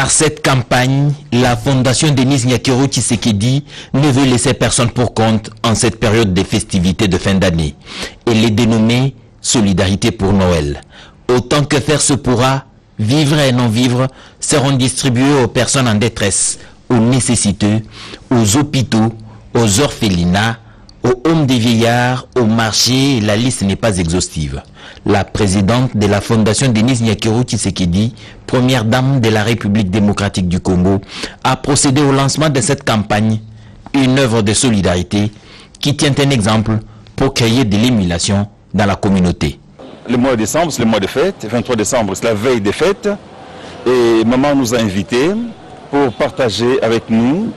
Par cette campagne, la Fondation Denis Nyakiro Tshisekedi ne veut laisser personne pour compte en cette période des festivités de fin d'année. Elle est dénommée Solidarité pour Noël. Autant que faire se pourra, vivre et non-vivre seront distribués aux personnes en détresse, aux nécessiteux, aux hôpitaux, aux orphelinats, aux hommes des vieillards, au marché. La liste n'est pas exhaustive. La présidente de la Fondation Denis Nyakiro Tshisekedi, première dame de la République démocratique du Congo, a procédé au lancement de cette campagne, une œuvre de solidarité qui tient un exemple pour créer de l'émulation dans la communauté. Le mois de décembre, c'est le mois de fête. 23 décembre, c'est la veille des fêtes. Et maman nous a invités pour partager avec nous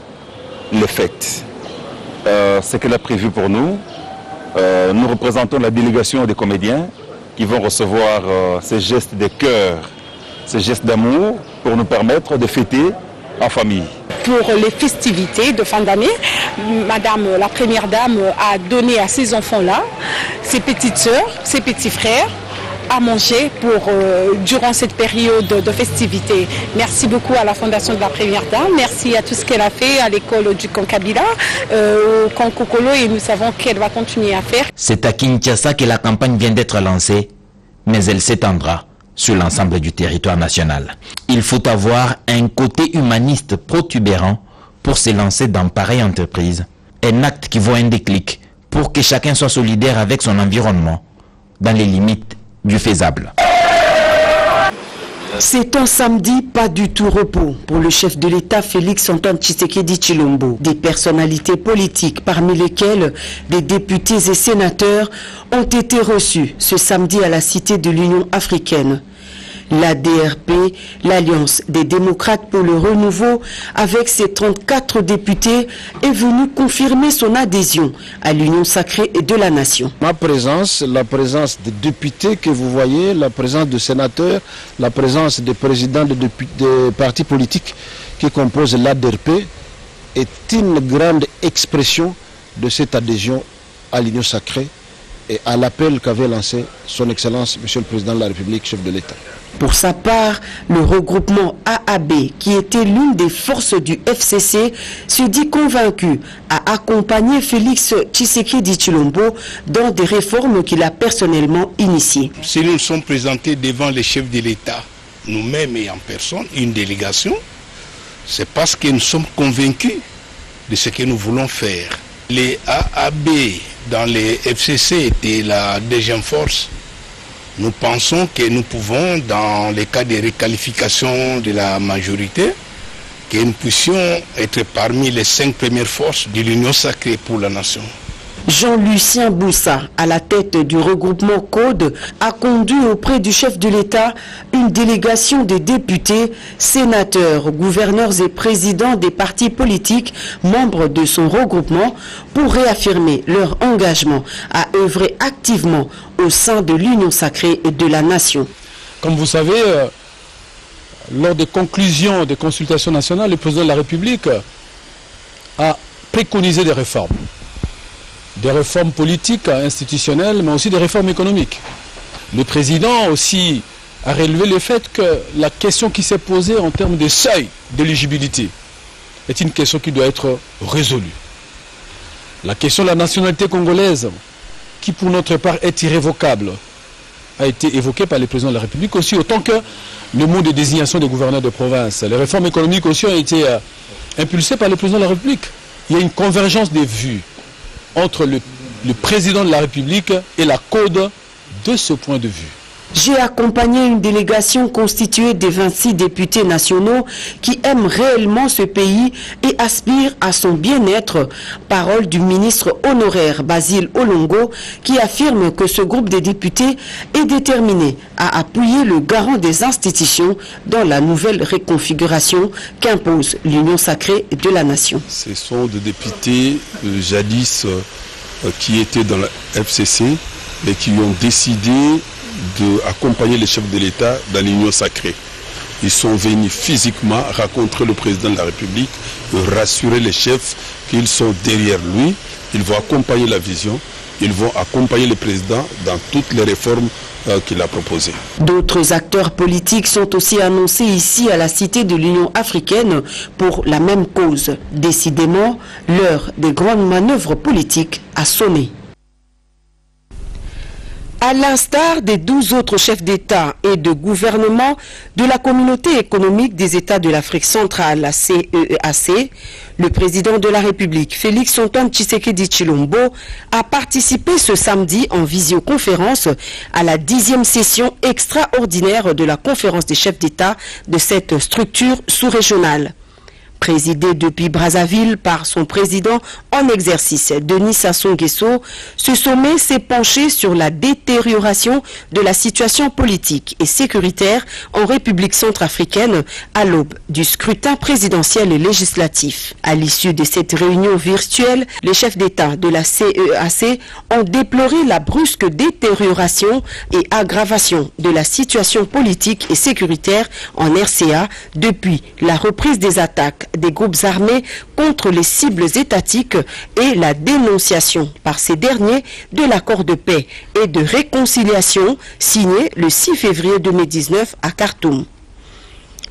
les fêtes. Ce qu'elle a prévu pour nous. Nous représentons la délégation des comédiens qui vont recevoir ces gestes de cœur, ces gestes d'amour pour nous permettre de fêter en famille. Pour les festivités de fin d'année, Madame la Première Dame a donné à ces enfants-là, ses petites sœurs, ses petits frères, à manger durant cette période de festivités. Merci beaucoup à la Fondation de la Première Dame, merci à tout ce qu'elle a fait à l'école du Kankabila, au Kankokolo, et nous savons qu'elle va continuer à faire. C'est à Kinshasa que la campagne vient d'être lancée, mais elle s'étendra sur l'ensemble du territoire national. Il faut avoir un côté humaniste protubérant pour se lancer dans pareille entreprise. Un acte qui vaut un déclic pour que chacun soit solidaire avec son environnement, dans les limites du faisable. C'est un samedi pas du tout repos pour le chef de l'État Félix-Antoine Tshisekedi Tshilombo. Des personnalités politiques, parmi lesquelles des députés et sénateurs, ont été reçus ce samedi à la Cité de l'Union africaine. L'ADRP, l'Alliance des démocrates pour le renouveau, avec ses 34 députés, est venue confirmer son adhésion à l'Union sacrée de la nation. Ma présence, la présence des députés que vous voyez, la présence de sénateurs, la présence des présidents des partis politiques qui composent l'ADRP est une grande expression de cette adhésion à l'Union sacrée et à l'appel qu'avait lancé son Excellence, Monsieur le Président de la République, chef de l'État. Pour sa part, le regroupement AAB, qui était l'une des forces du FCC, se dit convaincu à accompagner Félix Tshisekedi Tshilombo dans des réformes qu'il a personnellement initiées. Si nous nous sommes présentés devant les chefs de l'État, nous-mêmes et en personne, une délégation, c'est parce que nous sommes convaincus de ce que nous voulons faire. Les AAB dans les FCC étaient la deuxième force. Nous pensons que nous pouvons, dans les cas de réqualification de la majorité, que nous puissions être parmi les 5 premières forces de l'Union sacrée pour la nation. Jean-Lucien Boussa, à la tête du regroupement CODE, a conduit auprès du chef de l'État une délégation de députés, sénateurs, gouverneurs et présidents des partis politiques membres de son regroupement pour réaffirmer leur engagement à œuvrer activement au sein de l'Union sacrée et de la nation. Comme vous savez, lors des conclusions des consultations nationales, le président de la République a préconisé des réformes. Des réformes politiques, institutionnelles, mais aussi des réformes économiques. Le président aussi a relevé le fait que la question qui s'est posée en termes de seuil d'éligibilité est une question qui doit être résolue. La question de la nationalité congolaise, qui pour notre part est irrévocable, a été évoquée par le président de la République aussi, autant que le mot de désignation des gouverneurs de province. Les réformes économiques aussi ont été impulsées par le président de la République. Il y a une convergence des vues entre le président de la République et la CODE de ce point de vue. J'ai accompagné une délégation constituée de 26 députés nationaux qui aiment réellement ce pays et aspirent à son bien-être. Parole du ministre honoraire Basile Olongo qui affirme que ce groupe de députés est déterminé à appuyer le garant des institutions dans la nouvelle réconfiguration qu'impose l'Union sacrée de la nation. Ce sont des députés jadis qui étaient dans la FCC et qui ont décidé d'accompagner les chefs de l'État dans l'Union sacrée. Ils sont venus physiquement rencontrer le président de la République et rassurer les chefs qu'ils sont derrière lui. Ils vont accompagner la vision, ils vont accompagner le président dans toutes les réformes qu'il a proposé. D'autres acteurs politiques sont aussi annoncés ici à la Cité de l'Union africaine pour la même cause. Décidément, l'heure des grandes manœuvres politiques a sonné. À l'instar des 12 autres chefs d'État et de gouvernement de la Communauté économique des États de l'Afrique centrale, la CEEAC, le président de la République, Félix-Antoine Tshisekedi Tshilombo, a participé ce samedi en visioconférence à la 10e session extraordinaire de la conférence des chefs d'État de cette structure sous-régionale. Présidé depuis Brazzaville par son président en exercice, Denis Sassou Nguesso, ce sommet s'est penché sur la détérioration de la situation politique et sécuritaire en République centrafricaine à l'aube du scrutin présidentiel et législatif. À l'issue de cette réunion virtuelle, les chefs d'État de la CEEAC ont déploré la brusque détérioration et aggravation de la situation politique et sécuritaire en RCA depuis la reprise des attaques des groupes armés contre les cibles étatiques et la dénonciation par ces derniers de l'accord de paix et de réconciliation signé le 6 février 2019 à Khartoum.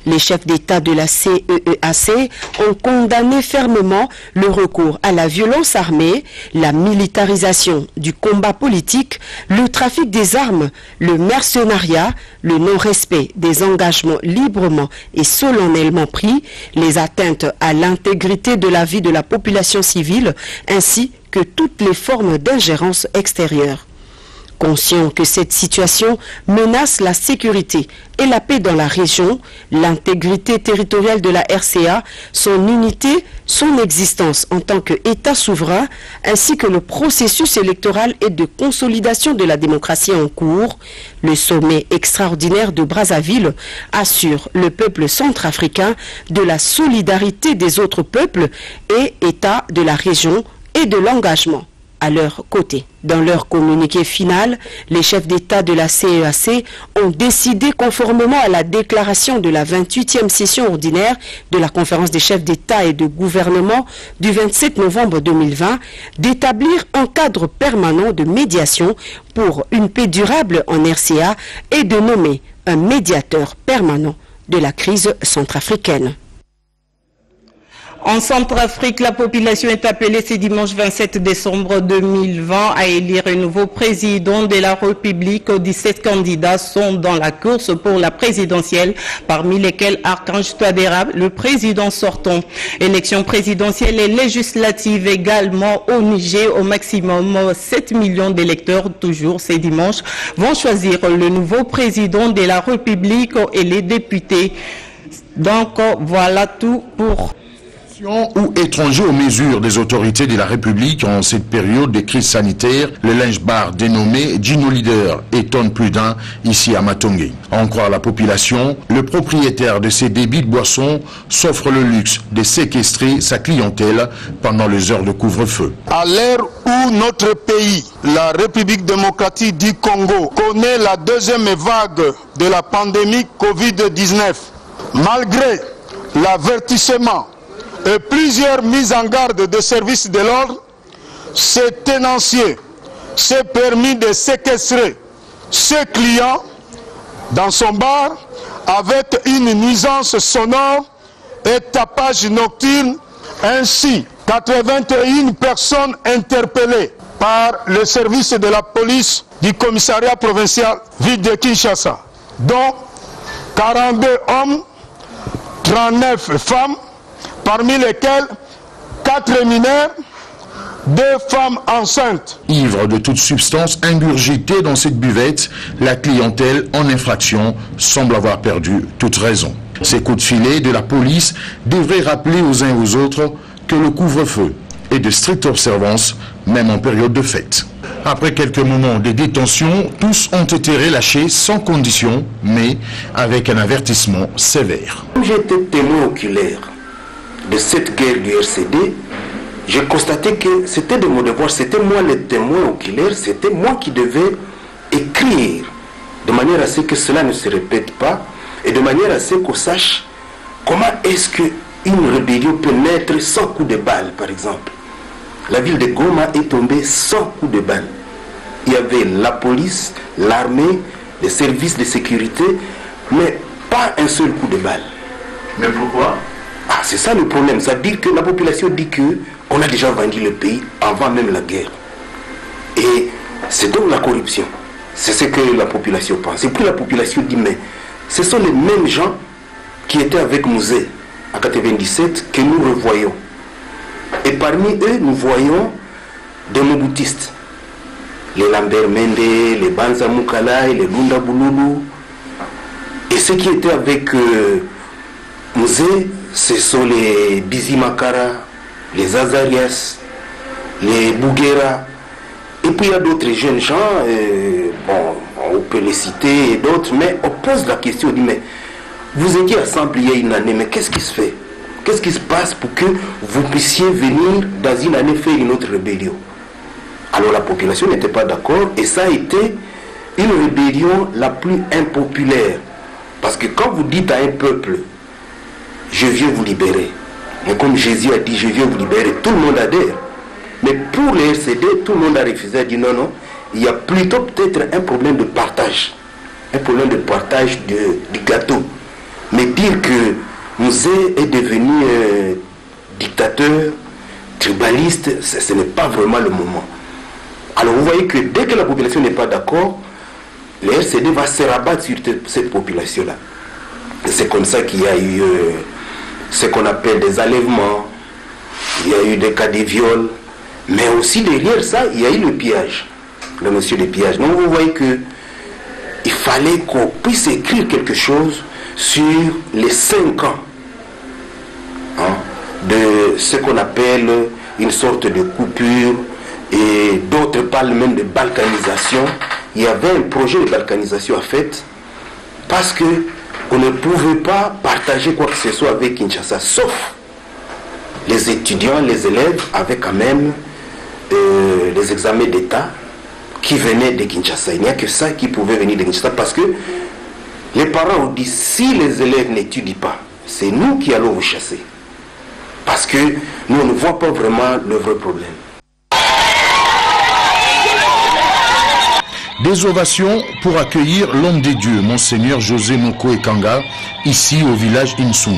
Les chefs d'État de la CEEAC ont condamné fermement le recours à la violence armée, la militarisation du combat politique, le trafic des armes, le mercenariat, le non-respect des engagements librement et solennellement pris, les atteintes à l'intégrité de la vie de la population civile, ainsi que toutes les formes d'ingérence extérieure. Conscient que cette situation menace la sécurité et la paix dans la région, l'intégrité territoriale de la RCA, son unité, son existence en tant qu'État souverain, ainsi que le processus électoral et de consolidation de la démocratie en cours, le sommet extraordinaire de Brazzaville assure le peuple centrafricain de la solidarité des autres peuples et États de la région et de l'engagement à leur côté. Dans leur communiqué final, les chefs d'État de la CEEAC ont décidé, conformément à la déclaration de la 28e session ordinaire de la conférence des chefs d'État et de gouvernement du 27 novembre 2020, d'établir un cadre permanent de médiation pour une paix durable en RCA et de nommer un médiateur permanent de la crise centrafricaine. En Centrafrique, la population est appelée ce dimanche 27 décembre 2020 à élire un nouveau président de la République. 17 candidats sont dans la course pour la présidentielle, parmi lesquels Archange Touadéra, le président sortant. Élection présidentielle et législative également au Niger. Au maximum, 7 millions d'électeurs, toujours ce dimanche, vont choisir le nouveau président de la République et les députés. Donc, voilà tout pour... Ou étrangers aux mesures des autorités de la République en cette période de crise sanitaire, le linge-bar dénommé Gino Leader étonne plus d'un ici à Matongé. À en croire la population, le propriétaire de ces débits de boissons s'offre le luxe de séquestrer sa clientèle pendant les heures de couvre-feu. À l'ère où notre pays, la République démocratique du Congo, connaît la deuxième vague de la pandémie Covid-19, malgré l'avertissement et plusieurs mises en garde des services de l'ordre, ce tenancier s'est permis de séquestrer ses clients dans son bar avec une nuisance sonore et tapage nocturne, ainsi 81 personnes interpellées par le service de la police du commissariat provincial ville de Kinshasa, dont 42 hommes, 39 femmes, parmi lesquels 4 mineurs, 2 femmes enceintes. Ivre de toute substance ingurgitée dans cette buvette, la clientèle en infraction semble avoir perdu toute raison. Ces coups de filet de la police devraient rappeler aux uns et aux autres que le couvre-feu est de stricte observance, même en période de fête. Après quelques moments de détention, tous ont été relâchés sans condition, mais avec un avertissement sévère. J'étais témoin oculaire de cette guerre du RCD, j'ai constaté que c'était de mon devoir, c'était moi le témoin oculaire, c'était moi qui devais écrire de manière à ce que cela ne se répète pas et de manière à ce qu'on sache comment est-ce qu'une rébellion peut naître sans coup de balle, par exemple. La ville de Goma est tombée sans coup de balle. Il y avait la police, l'armée, des services de sécurité, mais pas un seul coup de balle. Mais pourquoi? Ah, c'est ça le problème. Ça dit que la population dit qu'on a déjà vendu le pays avant même la guerre. Et c'est donc la corruption. C'est ce que la population pense. Et puis la population dit, mais ce sont les mêmes gens qui étaient avec Mouzé en 1997 que nous revoyons. Et parmi eux, nous voyons des Mobutistes. Les Lambert Mende, les Banza Mukala, les Lunda Bouloulou. Et ceux qui étaient avec Mouzé, ce sont les Bizi Makara, les Azarias, les Bouguera. Et puis il y a d'autres jeunes gens, bon, on peut les citer et d'autres, mais on pose la question, on dit, mais vous étiez assemblés il y a une année, mais qu'est-ce qui se fait? Qu'est-ce qui se passe pour que vous puissiez venir dans une année faire une autre rébellion? Alors la population n'était pas d'accord et ça a été une rébellion la plus impopulaire. Parce que quand vous dites à un peuple, je viens vous libérer, et comme Jésus a dit, je viens vous libérer, tout le monde adhère. Mais pour les RCD, tout le monde a refusé, a dit non, non, il y a plutôt peut-être un problème de partage. Un problème de partage du gâteau. Mais dire que Mouzé est devenu dictateur, tribaliste, ce n'est pas vraiment le moment. Alors vous voyez que dès que la population n'est pas d'accord, le RCD va se rabattre sur cette population-là. C'est comme ça qu'il y a eu ce qu'on appelle des enlèvements, il y a eu des cas de viol, mais aussi derrière ça, il y a eu le pillage, le monsieur de pillage. Donc vous voyez que il fallait qu'on puisse écrire quelque chose sur les 5 ans de ce qu'on appelle une sorte de coupure, et d'autres parlent même de balkanisation. Il y avait un projet de balkanisation à fait parce que on ne pouvait pas partager quoi que ce soit avec Kinshasa, sauf les étudiants, les élèves avaient quand même les examens d'État qui venaient de Kinshasa. Il n'y a que ça qui pouvait venir de Kinshasa parce que les parents ont dit, si les élèves n'étudient pas, c'est nous qui allons vous chasser. Parce que nous, on ne voit pas vraiment le vrai problème. Des ovations pour accueillir l'homme des dieux, Monseigneur José Moko Ekanga, ici au village Insung.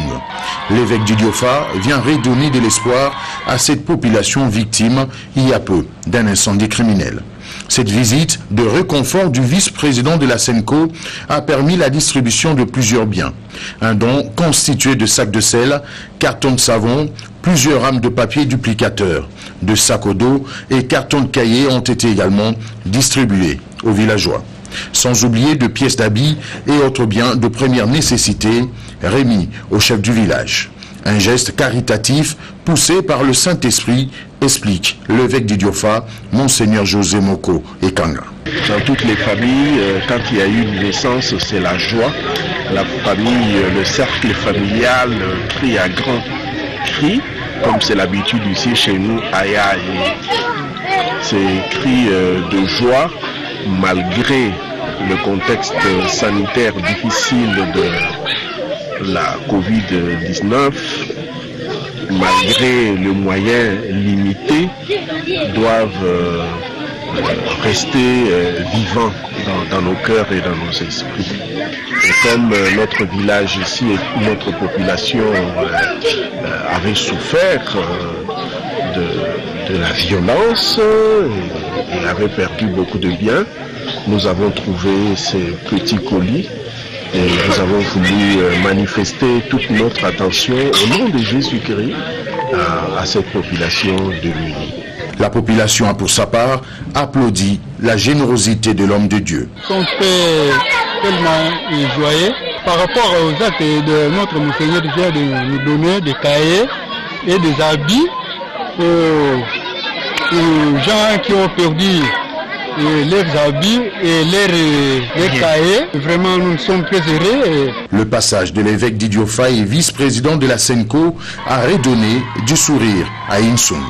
L'évêque du Diofa vient redonner de l'espoir à cette population victime, il y a peu, d'un incendie criminel. Cette visite de réconfort du vice-président de la SENCO a permis la distribution de plusieurs biens. Un don constitué de sacs de sel, cartons de savon, plusieurs rames de papier duplicateur, de sacs d'eau et cartons de cahiers ont été également distribués aux villageois. Sans oublier de pièces d'habits et autres biens de première nécessité remis au chef du village. Un geste caritatif poussé par le Saint-Esprit, explique l'évêque du Diofa, Monseigneur José Moko Ekanga. Dans toutes les familles, quand il y a eu une naissance, c'est la joie. La famille, le cercle familial crie à grands cris, comme c'est l'habitude ici chez nous, aïe aïe. C'est cri de joie, malgré le contexte sanitaire difficile de la Covid-19, malgré le moyen limité, doivent rester vivants dans nos cœurs et dans nos esprits. Et comme notre village ici et notre population avait souffert de la violence et avait perdu beaucoup de biens, nous avons trouvé ces petits colis et nous avons voulu manifester toute notre attention au nom de Jésus-Christ à cette population démunie. La population a pour sa part applaudi la générosité de l'homme de Dieu. On fait tellement joyeux par rapport aux actes de notre Monseigneur qui vient de nous donner des cahiers et des habits aux gens qui ont perdu leurs habits et leurs cahiers. Vraiment, nous sommes très heureux. Le passage de l'évêque d'Idiofa et vice-président de la SENCO a redonné du sourire à Insung.